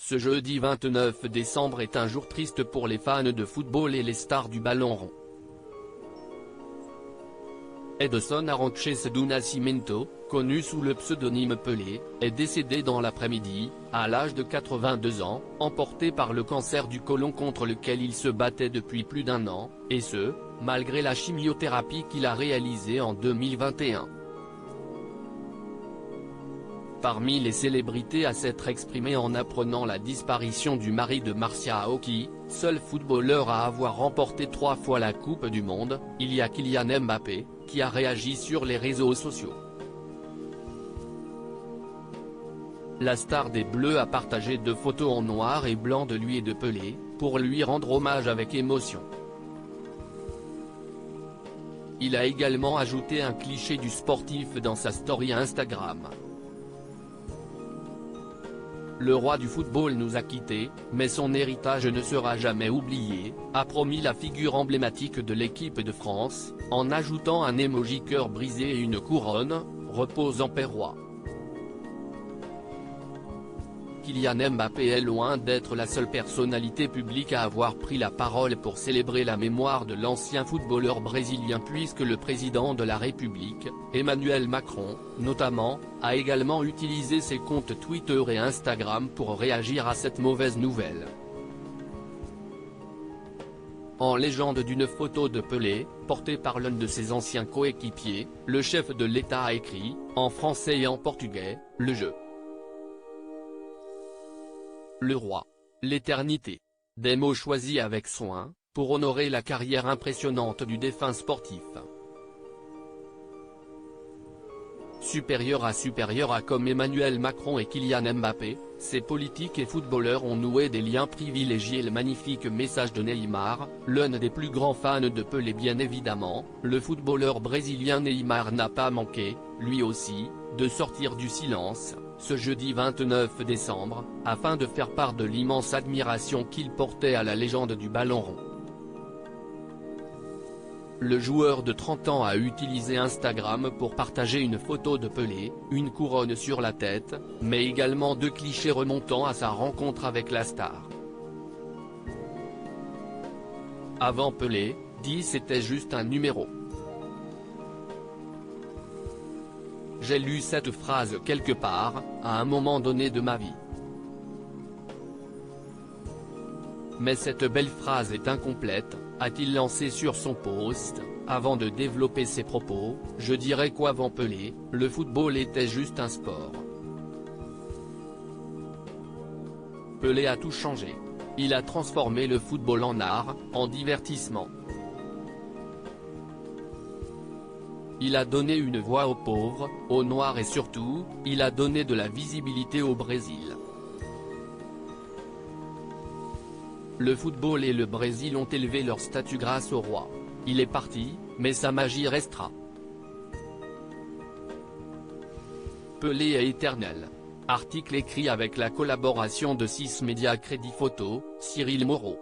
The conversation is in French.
Ce jeudi 29 décembre est un jour triste pour les fans de football et les stars du ballon rond. Edson Arantes do Nascimento, connu sous le pseudonyme Pelé, est décédé dans l'après-midi, à l'âge de 82 ans, emporté par le cancer du côlon contre lequel il se battait depuis plus d'un an, et ce, malgré la chimiothérapie qu'il a réalisée en 2021. Parmi les célébrités à s'être exprimées en apprenant la disparition du mari de Marcia Aoki, seul footballeur à avoir remporté 3 fois la Coupe du Monde, il y a Kylian Mbappé, qui a réagi sur les réseaux sociaux. La star des Bleus a partagé 2 photos en noir et blanc de lui et de Pelé, pour lui rendre hommage avec émotion. Il a également ajouté un cliché du sportif dans sa story Instagram. Le roi du football nous a quittés, mais son héritage ne sera jamais oublié, a promis la figure emblématique de l'équipe de France, en ajoutant un emoji cœur brisé et une couronne, repose en paix roi. Kylian Mbappé est loin d'être la seule personnalité publique à avoir pris la parole pour célébrer la mémoire de l'ancien footballeur brésilien, puisque le président de la République, Emmanuel Macron, notamment, a également utilisé ses comptes Twitter et Instagram pour réagir à cette mauvaise nouvelle. En légende d'une photo de Pelé, portée par l'un de ses anciens coéquipiers, le chef de l'État a écrit, en français et en portugais, le jeu. Le roi. L'éternité. Des mots choisis avec soin, pour honorer la carrière impressionnante du défunt sportif. Supérieur à comme Emmanuel Macron et Kylian Mbappé, ces politiques et footballeurs ont noué des liens privilégiés. Le magnifique message de Neymar, l'un des plus grands fans de Pelé bien évidemment, le footballeur brésilien Neymar n'a pas manqué, lui aussi, de sortir du silence, ce jeudi 29 décembre, afin de faire part de l'immense admiration qu'il portait à la légende du ballon rond. Le joueur de 30 ans a utilisé Instagram pour partager une photo de Pelé, une couronne sur la tête, mais également 2 clichés remontant à sa rencontre avec la star. Avant Pelé, 10 était juste un numéro. J'ai lu cette phrase quelque part, à un moment donné de ma vie. Mais cette belle phrase est incomplète, a-t-il lancé sur son post, avant de développer ses propos, je dirais qu'avant Pelé, le football était juste un sport. Pelé a tout changé. Il a transformé le football en art, en divertissement. Il a donné une voix aux pauvres, aux noirs et surtout, il a donné de la visibilité au Brésil. Le football et le Brésil ont élevé leur statut grâce au roi. Il est parti, mais sa magie restera. Pelé est éternel. Article écrit avec la collaboration de 6 médias Crédit Photo, Cyril Moreau.